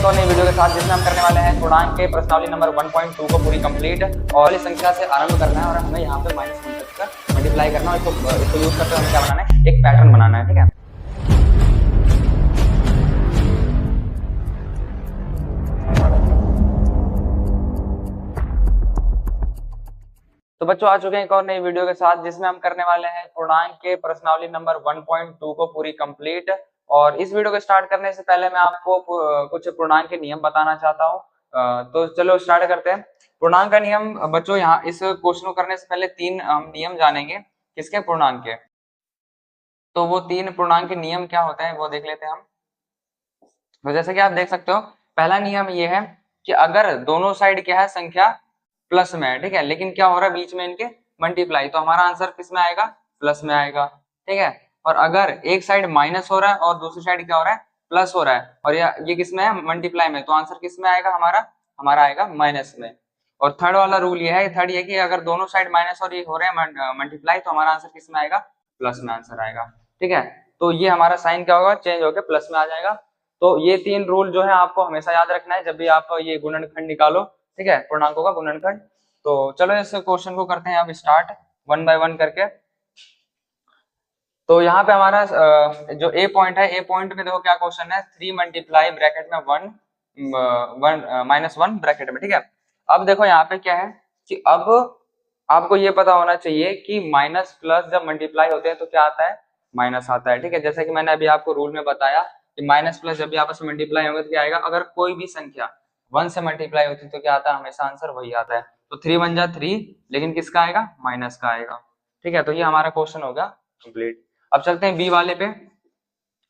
एक और नई वीडियो के साथ जिसमें हम करने वाले हैं पूर्णांक के प्रश्नावली नंबर 1.2 को पूरी कंप्लीट और इस संख्या से आरंभ करना है और हमें यहाँ पे -1 तक मल्टीप्लाई करना है। इसको यूज करके हमें क्या बनाना है, एक पैटर्न बनाना है। ठीक है, तो बच्चों आ चुके हैं एक और नई वीडियो के साथ जिसमें हम करने वाले हैं पूर्णांक के प्रश्नावली नंबर 1.2 को पूरी कंप्लीट। और इस वीडियो को स्टार्ट करने से पहले मैं आपको कुछ पूर्णांक के नियम बताना चाहता हूँ। तो चलो स्टार्ट करते हैं। पूर्णांक का नियम बच्चों, यहाँ इस क्वेश्चन को करने से पहले 3 हम नियम जानेंगे किसके, पूर्णांक के। तो वो 3 पूर्णांक के नियम क्या होते हैं वो देख लेते हैं हम। तो जैसे कि आप देख सकते हो, पहला नियम ये है कि अगर दोनों साइड क्या है, संख्या प्लस में है, ठीक है, लेकिन क्या हो रहा है बीच में इनके मल्टीप्लाई, तो हमारा आंसर किस में आएगा, प्लस में आएगा। ठीक है, और अगर एक साइड माइनस हो रहा है और दूसरी साइड क्या हो रहा है, प्लस हो रहा है, और ये किस में है, मल्टीप्लाई में, तो आंसर किस में आएगा, हमारा आएगा माइनस में। और थर्ड वाला रूल ये है, थर्ड ये कि अगर दोनों साइड माइनस और ये हो रहे हैं मल्टीप्लाई, तो हमारा आंसर किस में आएगा, प्लस में आंसर आएगा। ठीक है, तो ये हमारा साइन क्या होगा, चेंज होकर प्लस में आ जाएगा। तो ये 3 रूल जो है आपको हमेशा याद रखना है जब भी आप ये गुणनखंड निकालो। ठीक है, पूर्णांकों का गुणनखंड। तो चलो इस क्वेश्चन को करते हैं अब स्टार्ट 1 बाय 1 करके। तो यहाँ पे हमारा जो ए पॉइंट है, ए पॉइंट में देखो क्या क्वेश्चन है, 3 मल्टीप्लाई ब्रैकेट में 1 ब्रैकेट में। ठीक है, अब देखो यहाँ पे क्या है कि अब आपको ये पता होना चाहिए कि माइनस प्लस जब मल्टीप्लाई होते हैं तो क्या आता है, माइनस आता है। ठीक है, जैसे कि मैंने अभी आपको रूल में बताया कि माइनस प्लस जब भी आपस में मल्टीप्लाई होंगे तो क्या आएगा, अगर कोई भी संख्या 1 से मल्टीप्लाई होती है तो क्या आता है, हमेशा आंसर वही आता है। तो 3 1 जा 3, लेकिन किसका आएगा, माइनस का आएगा। ठीक है, तो ये हमारा क्वेश्चन हो गया कंप्लीट। अब चलते हैं बी वाले पे।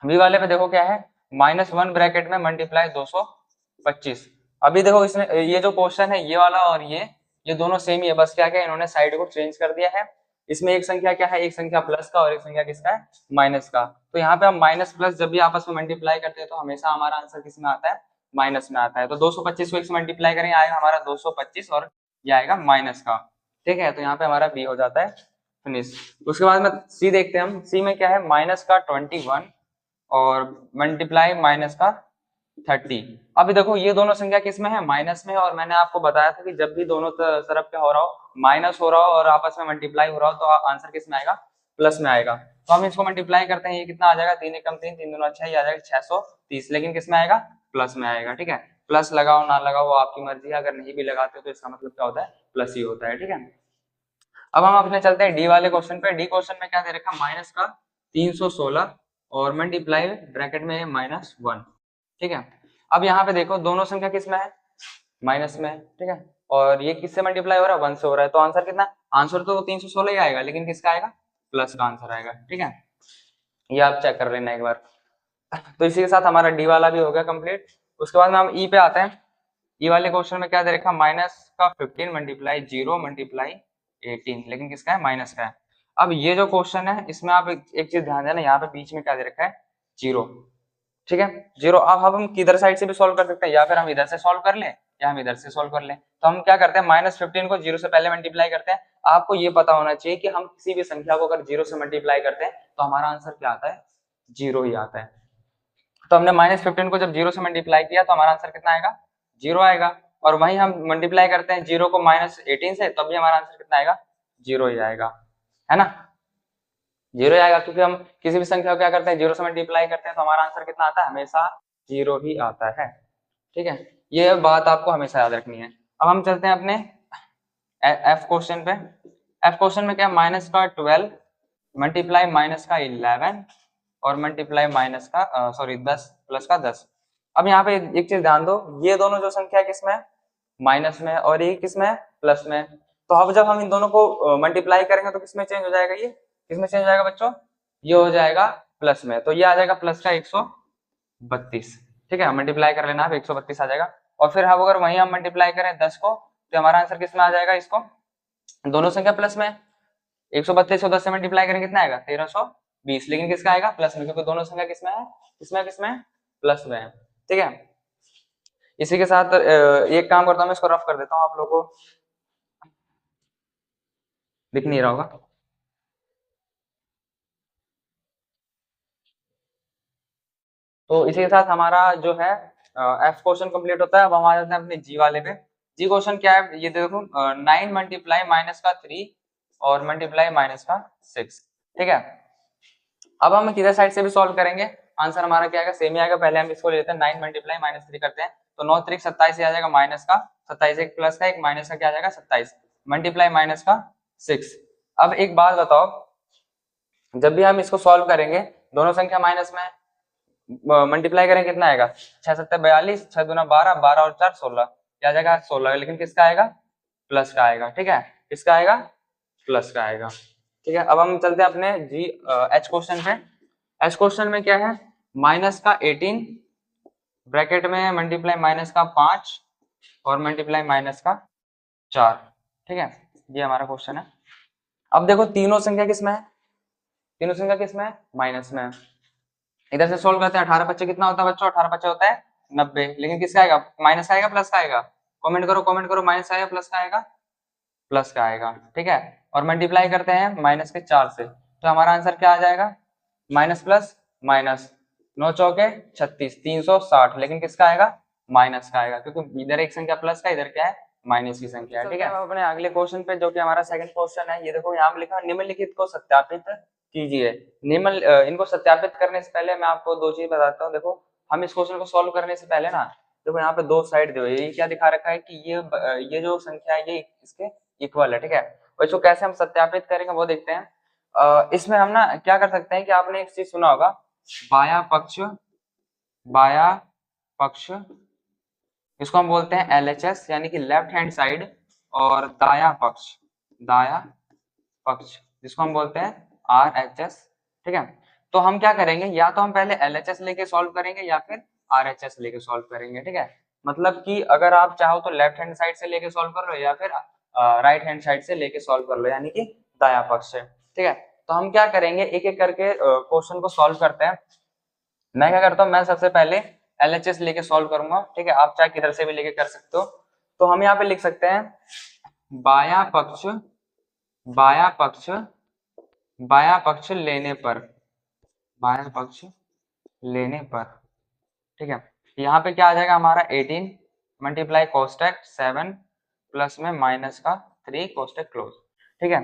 बी वाले पे देखो क्या है, -1 ब्रैकेट में मल्टीप्लाई 225। अभी देखो इसमें ये जो क्वेश्चन है ये वाला और ये दोनों सेम ही है, बस क्या क्या इन्होंने साइड को चेंज कर दिया है। इसमें एक संख्या क्या है, एक संख्या प्लस का और एक संख्या किसका है, माइनस का। तो यहाँ पे हम माइनस प्लस जब भी आपस में मल्टीप्लाई करते हैं तो हमेशा हमारा आंसर किस में आता है, माइनस में आता है। तो 225 को 1 से मल्टीप्लाई करेंगे आएगा हमारा 225 और ये आएगा माइनस का। ठीक है, तो यहाँ पे हमारा बी हो जाता है फिनिश। उसके बाद में सी देखते हैं हम। सी में क्या है, माइनस का 21 और मल्टीप्लाई माइनस का 30। अभी देखो ये दोनों संख्या किस में है, माइनस में, और मैंने आपको बताया था कि जब भी दोनों तरफ क्या हो रहा हो, माइनस हो रहा हो और आपस में मल्टीप्लाई हो रहा हो तो आंसर किस में आएगा, प्लस में आएगा। तो हम इसको मल्टीप्लाई करते हैं, ये कितना आ जाएगा, 3 एकम 3, 3 दूना 6, ये आ जाएगा 630, लेकिन किस में आएगा, प्लस में आएगा। ठीक है, प्लस लगाओ ना लगाओ वो आपकी मर्जी है, अगर नहीं भी लगाते तो इसका मतलब क्या होता है, प्लस ही होता है। ठीक है, अब हम अपने चलते हैं डी वाले क्वेश्चन पे। डी क्वेश्चन में क्या दे रखा, माइनस का 316 और मल्टीप्लाई ब्रैकेट में -1। ठीक है, अब यहाँ पे देखो दोनों संख्या किस में है, माइनस में है। ठीक है, और ये किससे मल्टीप्लाई हो रहा है, 1 से हो रहा है, तो आंसर कितना, आंसर तो 316 ही आएगा, लेकिन किसका आएगा, प्लस का आंसर आएगा। ठीक है, ये आप चेक कर लेना एक बार। तो इसी के साथ हमारा डी वाला भी हो गया कंप्लीट। उसके बाद में हम ई पे आते हैं। ई वाले क्वेश्चन में क्या दे रखा, माइनस का 15 मल्टीप्लाई 0 मल्टीप्लाई 18, लेकिन किसका है, माइनस का है। अब ये जो क्वेश्चन है इसमें आप एक चीज ध्यान देना, यहाँ पे बीच में क्या दे रखा है, 0। ठीक है, 0। अब हम किधर साइड से भी सॉल्व कर सकते हैं, या फिर हम इधर से सॉल्व कर लें या हम इधर से सॉल्व कर लें। तो हम क्या करते हैं, -15 को 0 से पहले मल्टीप्लाई करते हैं। आपको ये पता होना चाहिए कि हम किसी भी संख्या को अगर 0 से मल्टीप्लाई करते हैं तो हमारा आंसर क्या आता है, 0 ही आता है। तो हमने -15 को जब 0 से मल्टीप्लाई किया तो हमारा आंसर कितना आएगा, 0 आएगा। और वहीं हम मल्टीप्लाई करते हैं 0 को -18 से, तब भी हमारा आंसर कितना आएगा, 0 ही आएगा, है ना, 0 आएगा, क्योंकि हम किसी भी संख्या को क्या करते हैं, 0 से मल्टीप्लाई करते हैं तो हमारा आंसर कितना आता है, हमेशा 0 ही आता है। ठीक है, ये बात आपको हमेशा याद रखनी है। अब हम चलते हैं अपने एफ क्वेश्चन पे। एफ क्वेश्चन में क्या, माइनस का 12 मल्टीप्लाई माइनस का 11 और मल्टीप्लाई माइनस का 10 प्लस का 10। अब यहाँ पे एक चीज ध्यान दो, ये दोनों जो संख्या किसमें है, माइनस में, और ये किसमें है, प्लस में। तो अब जब हम इन दोनों को मल्टीप्लाई करेंगे तो किसमें चेंज हो जाएगा, ये किसमें चेंज हो जाएगा बच्चों, ये हो जाएगा प्लस में। तो ये आ जाएगा प्लस का 132। ठीक है, मल्टीप्लाई कर लेना आप, 132 आ जाएगा। और फिर हम अगर वहीं हम मल्टीप्लाई करें 10 को तो हमारा आंसर किसमें आ जाएगा, इसको दोनों संख्या प्लस में, 132 को 10 से मल्टीप्लाई करेंगे कितना आएगा, 1320, लेकिन किसका आएगा, प्लस में, क्योंकि दोनों संख्या किसमें है, किसमें प्लस में है। ठीक है, इसी के साथ एक काम करता हूँ, मैं इसको रफ कर देता हूँ, आप लोगों को दिख नहीं रहा होगा। तो इसी के साथ हमारा जो है एफ क्वेश्चन कंप्लीट होता है। अब हम आ जाते हैं अपने जी वाले पे। जी क्वेश्चन क्या है ये देखो, 9 मल्टीप्लाई माइनस का 3 और मल्टीप्लाई माइनस का 6, ठीक है। अब हम किधर साइड से भी सॉल्व करेंगे, आंसर हमारा क्या आएगा, सेम ही आएगा। पहले हम इसको ले लेते हैं 9 मल्टीप्लाई माइनस 3 करते हैं, तो 9 3 27 आ जाएगा माइनस का 27, एक प्लस का एक माइनस का क्या आ जाएगा 27, मल्टीप्लाई माइनस का 6। अब एक बात बताओ, जब भी हम इसको सॉल्व करेंगे दोनों संख्या माइनस में मल्टीप्लाई करें कितना आएगा, 6 7 42, 6 दूना 12, 12 और 4 16, क्या आ जाएगा 16, लेकिन किसका आएगा प्लस का आएगा, ठीक है, किसका आएगा प्लस का आएगा, ठीक है। अब हम चलते हैं अपने जी एच क्वेश्चन पे। एच क्वेश्चन में क्या है, माइनस का 18 ब्रैकेट में मल्टीप्लाई माइनस का 5 और मल्टीप्लाई माइनस का 4, ठीक है, ये हमारा क्वेश्चन है। अब देखो तीनों संख्या किस में है, तीनों संख्या किस में है, माइनस में है। इधर से सोल्व करते हैं, 18 बच्चे कितना होता है बच्चों, 18 बच्चे होता है 90, लेकिन किसका आएगा, माइनस का आएगा प्लस का आएगा, कमेंट करो कमेंट करो, माइनस आएगा प्लस का आएगा, प्लस का आएगा, ठीक है। और मल्टीप्लाई करते हैं माइनस के 4 से, तो हमारा आंसर क्या आ जाएगा, माइनस प्लस माइनस, 9 चौके 36, 360, लेकिन किसका आएगा माइनस का आएगा, क्योंकि इधर एक संख्या प्लस का, इधर क्या है माइनस की संख्या है, ठीक है। अपने अगले क्वेश्चन पे जो कि हमारा सेकंड क्वेश्चन है, ये देखो यहाँ पे लिखा निम्नलिखित को सत्यापित कीजिए। इनको सत्यापित करने से पहले मैं आपको दो चीज बताता हूँ। देखो हम इस क्वेश्चन को सॉल्व करने से पहले ना, देखो यहाँ पे दो साइड दी हुई है, ये क्या दिखा रखा है कि ये जो संख्या है ये इसके इक्वल है, ठीक है। और इसको कैसे हम सत्यापित करेंगे वो देखते हैं। इसमें हम ना क्या कर सकते हैं कि आपने एक चीज सुना होगा, बाया पक्ष इसको हम बोलते हैं LHS, यानी कि लेफ्ट हैंड साइड, और दाया पक्ष जिसको हम बोलते हैं RHS, ठीक है। तो हम क्या करेंगे, या तो हम पहले LHS लेके सॉल्व करेंगे या फिर RHS लेके सॉल्व करेंगे, ठीक है। मतलब कि अगर आप चाहो तो लेफ्ट हैंड साइड से लेके सॉल्व कर लो या फिर राइट हैंड साइड से लेके सॉल्व कर लो, यानी कि दाया पक्ष से, ठीक है। तो हम क्या करेंगे, एक एक करके क्वेश्चन को सॉल्व करते हैं। मैं क्या करता हूँ, मैं सबसे पहले LHS लेके सॉल्व करूंगा, ठीक है, आप चाहे किधर से भी लेके कर सकते हो। तो हम यहाँ पे लिख सकते हैं बाया पक्ष बाया पक्ष लेने पर, बाया पक्ष लेने पर, ठीक है। यहाँ पे क्या आ जाएगा हमारा 18 मल्टीप्लाई कोष्टक 7 प्लस में माइनस का 3 कोष्टक क्लोज, ठीक है।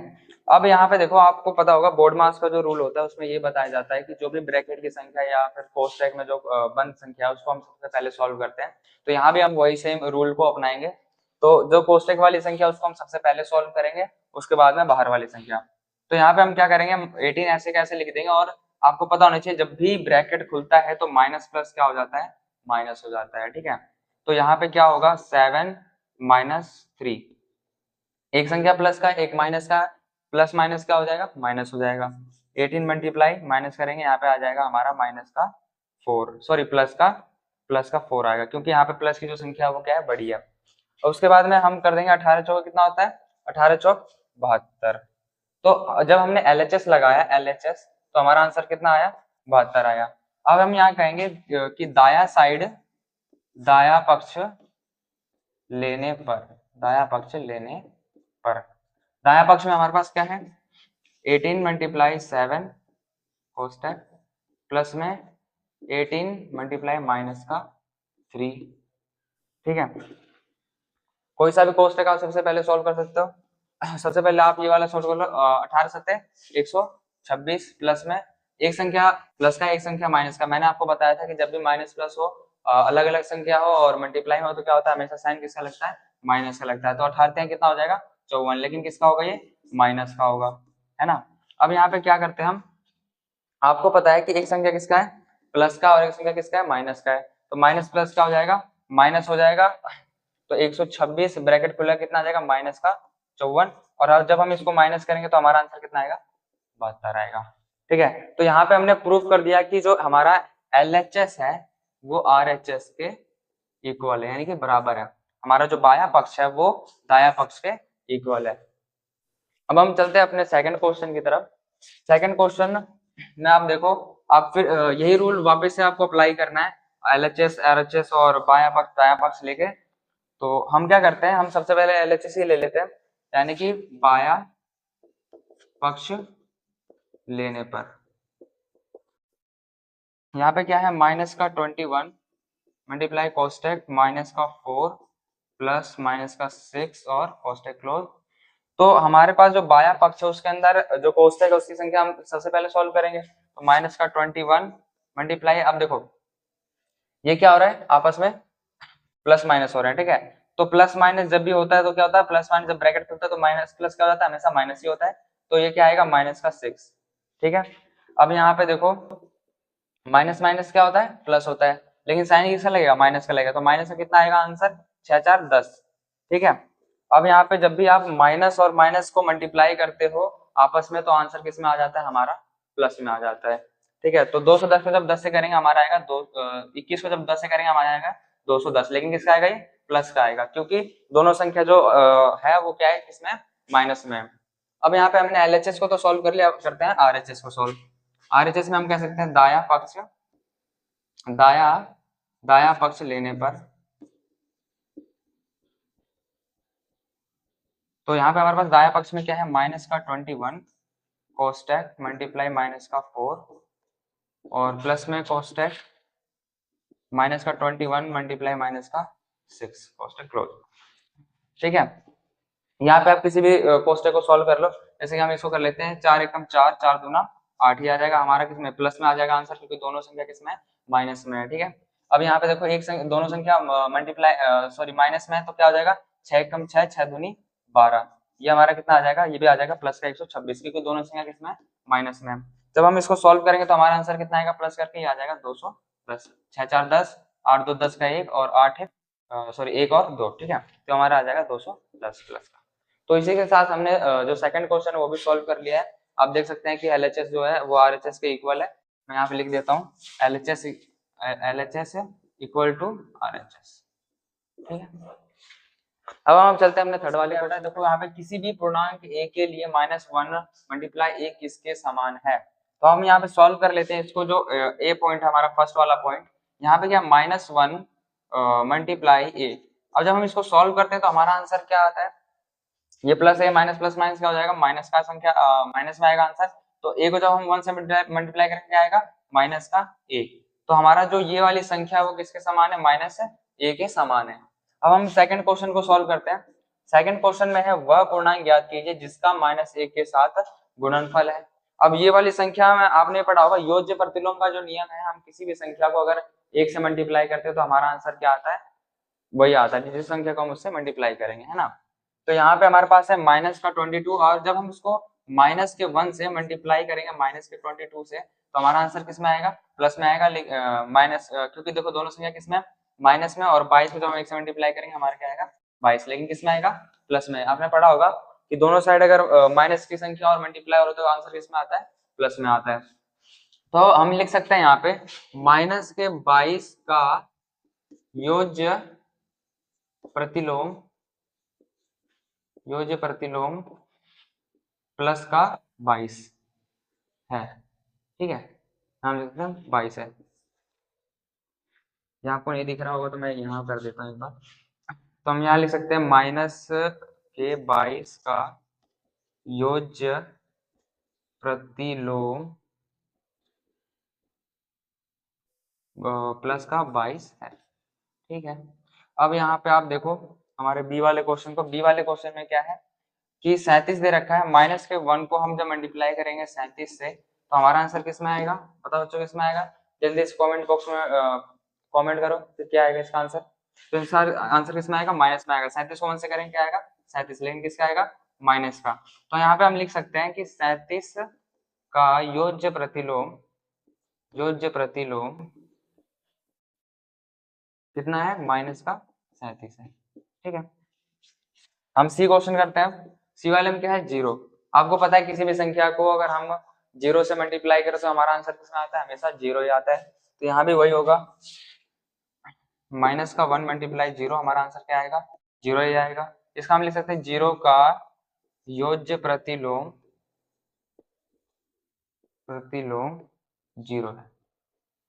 अब यहाँ पे देखो आपको पता होगा बोर्ड मास का जो रूल होता है उसमें ये बताया जाता है कि जो भी ब्रैकेट की संख्या या फिर कोष्टक में जो बंद संख्या है उसको हम सबसे पहले सॉल्व करते हैं। तो यहाँ भी हम वही सेम रूल को अपनाएंगे। तो जो कोष्टक वाली संख्या उसको हम सबसे पहले सॉल्व करेंगे, उसके बाद में बाहर वाली संख्या। तो यहाँ पे हम क्या करेंगे, हम 18 ऐसे कैसे लिख देंगे, और आपको पता होना चाहिए जब भी ब्रैकेट खुलता है तो माइनस प्लस क्या हो जाता है, माइनस हो जाता है, ठीक है। तो यहाँ पे क्या होगा 7 माइनस 3, एक संख्या प्लस का एक माइनस का, प्लस माइनस क्या हो जाएगा माइनस हो जाएगा। 18 मल्टीप्लाई माइनस करेंगे, यहाँ पे आ जाएगा हमारा माइनस का 4, सॉरी प्लस का 4 आएगा, क्योंकि यहाँ पे प्लस की जो संख्या है वो क्या है बड़ी है। और उसके बाद में हम कर देंगे 18 चौक कितना होता है, 18 चौक 72। तो जब हमने LHS लगाया LHS, तो हमारा आंसर कितना आया 72 आया। अब हम यहाँ कहेंगे कि दाया साइड दाया पक्ष लेने पर, दाया पक्ष लेने पर, दाया पक्ष में हमारे पास क्या है 18 मल्टीप्लाई 7 कोष्टक प्लस में 18 मल्टीप्लाई माइनस का 3, ठीक है। कोई सा भी कोष्टक आप सबसे पहले सॉल्व कर सकते हो। सबसे पहले आप ये वाला सॉल्व कर लो, 18 सत्ते 126 प्लस में एक संख्या प्लस का एक संख्या माइनस का। मैंने आपको बताया था कि जब भी माइनस प्लस हो, अलग अलग संख्या हो और मल्टीप्लाई हो तो क्या होता है, हमेशा साइन किसका लगता है, माइनस का लगता है। तो 18 कितना हो जाएगा 54, लेकिन किसका होगा ये माइनस का होगा, है ना। अब यहाँ पे क्या करते हैं हम, आपको पता है कि एक संख्या किसका है प्लस का और एक संख्या किसका है माइनस का है, तो माइनस प्लस क्या हो जाएगा माइनस हो जाएगा। तो 126 ब्रैकेट खुला कितना आ जाएगा माइनस का 54, और जब हम इसको माइनस करेंगे तो हमारा आंसर कितना आएगा 72 आएगा, ठीक है। तो यहाँ पे हमने प्रूफ कर दिया कि जो हमारा LHS है वो RHS के इक्वल है, यानी कि बराबर है। हमारा जो बाया पक्ष है वो दाया पक्ष के इक्वल है। अब हम चलते हैं अपने सेकंड क्वेश्चन की तरफ। सेकंड क्वेश्चन में आप देखो, आप फिर यही रूल वापस से आपको अप्लाई करना है, LHS RHS और बाया पक्ष दाया पक्ष लेके। तो हम क्या करते हैं, हम सबसे पहले LHS ही ले लेते हैं, यानी कि बाया पक्ष लेने पर। यहाँ पे क्या है माइनस का 21 मल्टीप्लाई कोस्टेक माइनस का 4 प्लस माइनस का 6 और कोस्टेक क्लोज। तो हमारे पास जो बाया पक्ष है उसके अंदर जो कोष्टक है उसकी संख्या हम सबसे पहले सॉल्व करेंगे। तो माइनस का 21 मल्टीप्लाई, अब देखो ये क्या हो रहा है आपस में प्लस माइनस हो रहा है, ठीक है। तो प्लस माइनस जब भी होता है तो क्या होता है, प्लस माइनस जब ब्रैकेट होता है तो माइनस प्लस क्या होता है, हमेशा माइनस ही होता है। तो ये क्या आएगा, माइनस का 6, ठीक है। अब यहाँ पे देखो माइनस माइनस क्या होता है, प्लस होता है, लेकिन साइन किसका लगेगा, माइनस का लगेगा। तो माइनस का कितना आएगा आंसर, 6 4 10, ठीक है। अब यहाँ पे जब भी आप माइनस और माइनस को मल्टीप्लाई करते हो आपस में तो आंसर किस में आ जाता है, हमारा प्लस में आ जाता है, ठीक है। तो 210 को जब 10 से करेंगे हमारा आएगा 21 को जब 10 से करेंगे हमारा आएगा 210, लेकिन किसका आएगा, ये प्लस का आएगा, क्योंकि दोनों संख्या जो है वो क्या है, किसमें, माइनस में। अब यहाँ पे हमने एलएचएस को तो सॉल्व कर लिया, अब करते हैं आरएचएस को सॉल्व। आरएचएस में हम कह सकते हैं दाया पक्ष, दाया पक्ष लेने पर, तो यहाँ पे हमारे पास दाया पक्ष में क्या है, माइनस का 21 कोस्टेक मल्टीप्लाई माइनस का 4 और प्लस में कोस्टेक माइनस का 21 मल्टीप्लाई माइनस का 6 कोस्टेक क्लोज, ठीक है। यहाँ पे आप किसी भी कोष्टक को सॉल्व कर लो, जैसे कि हम इसको कर लेते हैं 4 एकम 4 4 दूना 8 ही आ जाएगा हमारा, किसमें, प्लस में आ जाएगा आंसर, क्योंकि दोनों संख्या किसमें, माइनस में है, ठीक है। अब यहाँ पे देखो दोनों संख्या मल्टीप्लाई सॉरी माइनस में है तो क्या हो जाएगा, 6 एकम 6 6 दूनी 12, ये हमारा कितना आ जाएगा, ये भी आ जाएगा प्लस का 126, क्योंकि दोनों संख्या किसमें, माइनस में। जब हम इसको सॉल्व करेंगे तो हमारा आंसर कितना आएगा, प्लस करके ये आ जाएगा 210, 6 4 10, 8 2 10 का 1 और 8 है सॉरी 1 और 2, ठीक है। तो हमारा आ जाएगा 210 प्लस का। तो इसी के साथ हमने जो सेकंड क्वेश्चन है वो भी सॉल्व कर लिया है। आप देख सकते हैं कि एलएचएस जो है वो आरएचएस के इक्वल है, मैं यहाँ पे लिख देता हूँ एलएचएस इक्वल टू आरएचएस, ठीक है। अब हम चलते हैं अपने थर्ड वाले बेटा, देखो यहाँ पे किसी भी पूर्णांक a के लिए -1 मल्टीप्लाई a किसके समान है। तो हम यहाँ पे सॉल्व कर लेते हैं इसको, जो a पॉइंट है हमारा फर्स्ट वाला पॉइंट, यहाँ पे क्या -1 मल्टीप्लाई a। अब जब हम इसको सॉल्व करते हैं तो हमारा आंसर क्या आता है, ये प्लस है माइनस प्लस माइनस क्या हो जाएगा, माइनस का संख्या माइनस में आएगा आंसर। तो a को जब हम 1 से मल्टीप्लाई करेंगे क्या आएगा, माइनस का a। तो हमारा जो ये वाली संख्या है वो किसके समान है, माइनस है a के समान है। अब हम सेकंड क्वेश्चन को सॉल्व करते हैं। सेकंड क्वेश्चन में है वह पूर्णांक ज्ञात कीजिए जिसका -1 के साथ गुणनफल है। अब ये वाली संख्या में आपने पढ़ा होगा योज्य प्रतिलोम का जो नियम है, हम किसी भी संख्या को अगर 1 से मल्टीप्लाई करते हैं तो हमारा आंसर क्या आता है, वही आता है जिस संख्या को हम उससे मल्टीप्लाई करेंगे, है ना। तो यहाँ पे हमारे पास है माइनस का 22, और जब हम इसको माइनस के 1 से मल्टीप्लाई करेंगे माइनस के 22 से तो हमारा आंसर किस में आएगा, प्लस में आएगा, माइनस क्योंकि देखो दोनों संख्या किस में, माइनस में, और 22 को जब हम 1 से मल्टीप्लाई करेंगे हमारा क्या आएगा 22, लेकिन किस में आएगा, प्लस में। आपने पढ़ा होगा कि दोनों साइड अगर माइनस की संख्या और मल्टीप्लाई हो तो आंसर किस में आता है, प्लस में आता है। तो हम लिख सकते हैं यहाँ पे माइनस के 22 का योज्य प्रतिलोम प्लस का 22 है, ठीक है। हम लिखते हैं 22 है, यहाँ आपको नहीं दिख रहा होगा तो मैं यहाँ कर देता हूँ एक बार। तो हम यहाँ लिख सकते हैं माइनस के 22 का योज्य प्रतिलोम प्लस का 22 है, ठीक है। अब यहाँ पे आप देखो हमारे बी वाले क्वेश्चन को, बी वाले क्वेश्चन में क्या है कि 37 दे रखा है, माइनस के 1 को हम जब मल्टीप्लाई करेंगे 37 से तो हमारा आंसर किस में आएगा, पता बच्चों किस में आएगा, जल्दी इस कमेंट बॉक्स में कमेंट करो फिर क्या आएगा इसका आंसर। तो इसका आंसर किस में आएगा, माइनस में आएगा। 37 को 1 से करेंगे क्या आएगा 37, लेकिन किसका आएगा, माइनस का। तो यहाँ पे हम लिख सकते हैं कि 37 का योज्य प्रतिलोम कितना है, माइनस का 37 है, ठीक है। हम सी क्वेश्चन करते हैं। सी वाले में क्या है, 0। आपको पता है किसी भी संख्या को अगर हम 0 से मल्टीप्लाई करें तो हमारा आंसर किसमें आता है, हमेशा 0 ही आता है। तो यहाँ भी वही होगा, माइनस का 1 मल्टीप्लाई 0, हमारा आंसर क्या आएगा, 0 ही आएगा। इसका हम लिख सकते हैं 0 का योज्य प्रतिलोम 0 है,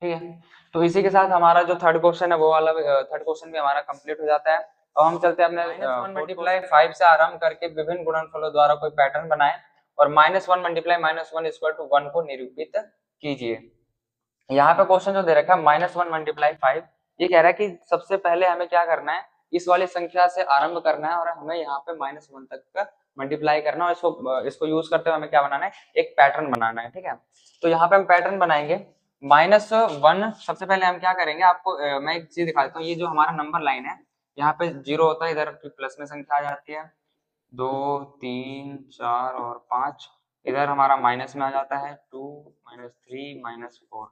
ठीक है। तो इसी के साथ हमारा जो थर्ड क्वेश्चन है वो वाला थर्ड क्वेश्चन भी हमारा कंप्लीट हो जाता है। अब हम चलते हैं अपने मल्टीप्लाई 5 से आरंभ करके विभिन्न गुणनफलों द्वारा कोई पैटर्न बनाएं और -1 मल्टीप्लाई -1 इक्वल टू 1 को निरूपित कीजिए। यहाँ पे क्वेश्चन जो दे रखा है -1 मल्टीप्लाई 5, ये कह रहा है कि सबसे पहले हमें क्या करना है, इस वाली संख्या से आरंभ करना है और हमें यहाँ पे -1 तक का मल्टीप्लाई करना है और इसको यूज करते हुए हमें क्या बनाना है, एक पैटर्न बनाना है। ठीक है, तो यहाँ पे हम पैटर्न बनाएंगे। -1 सबसे पहले हम क्या करेंगे, आपको मैं एक चीज दिखा देता हूँ। ये जो हमारा नंबर लाइन है, यहाँ पे 0 होता है, इधर प्लस में संख्या आ जाती है 2 3 4 और 5, इधर हमारा माइनस में आ जाता है 2 -3 -4।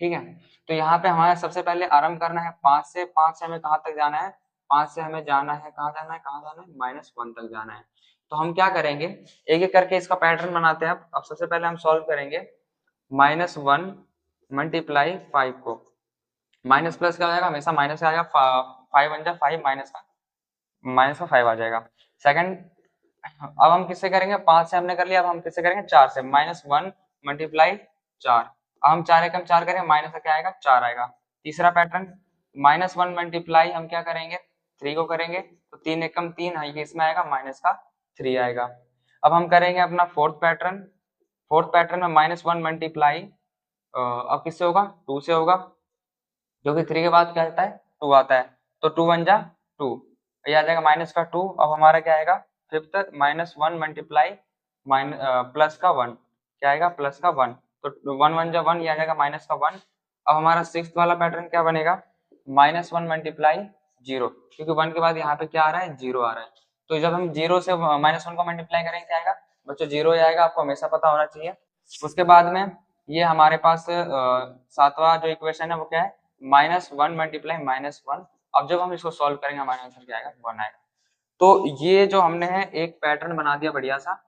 ठीक है, तो यहाँ पे हमारा सबसे पहले आरंभ करना है 5 से। 5 से हमें कहाँ तक जाना है, 5 से हमें जाना है, कहाँ जाना है, कहाँ जाना है, -1 तक जाना है। तो हम क्या करेंगे, एक एक करके इसका पैटर्न बनाते हैं। अब सबसे पहले हम सॉल्व करेंगे -1 मल्टीप्लाई 5 को। माइनस प्लस क्या हो जाएगा, हमेशा माइनस आएगा, 5 बन जाए 5, माइनस का 5 आ जाएगा। सेकंड, अब हम किससे करेंगे, 5 से हमने कर लिया, अब हम किससे करेंगे, 4 से। -1 मल्टीप्लाई 4, अब हम 4 एकम 4 करेंगे, माइनस का क्या आएगा, 4 आएगा। तीसरा पैटर्न, -1 मल्टीप्लाई हम क्या करेंगे, 3 को करेंगे, तो 3 एकम 3 है, ये इसमें आएगा, माइनस का 3 आएगा। अब हम करेंगे अपना फोर्थ पैटर्न। फोर्थ पैटर्न में -1 मल्टीप्लाई अब किससे होगा, 2 से होगा, जो कि 3 के बाद क्या आता है, 2 आता है, तो 2 1 जा 2, ये आ जाएगा माइनस का 2। अब हमारा क्या आएगा, फिफ्थ, -1 मल्टीप्लाई प्लस का 1, क्या आएगा, प्लस का 1, तो 1 1 जा 1, ये आ जाएगा माइनस का 1। अब हमारा सिक्स्थ वाला पैटर्न क्या बनेगा, -1 मल्टीप्लाई 0, क्योंकि 1 के बाद यहाँ पे क्या आ रहा है, 0 आ रहा है, तो जब हम 0 से -1 को मल्टीप्लाई करेंगे क्या आएगा बच्चों, 0 ही आएगा, आपको हमेशा पता होना चाहिए। उसके बाद में ये हमारे पास सातवां जो इक्वेशन है वो क्या है, -1 मल्टीप्लाई -1। अब जब हम इसको सॉल्व करेंगे हमारा आंसर क्या आएगा, 1 आएगा। तो ये जो हमने है एक पैटर्न बना दिया बढ़िया सा।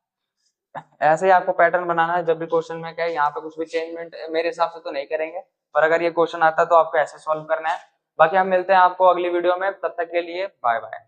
ऐसे ही आपको पैटर्न बनाना है जब भी क्वेश्चन में क्या है, यहाँ पे कुछ भी चेंजमेंट मेरे हिसाब से तो नहीं करेंगे, पर अगर ये क्वेश्चन आता है तो आपको ऐसे सॉल्व करना है। बाकी हम मिलते हैं आपको अगली वीडियो में, तब तक के लिए बाय बाय।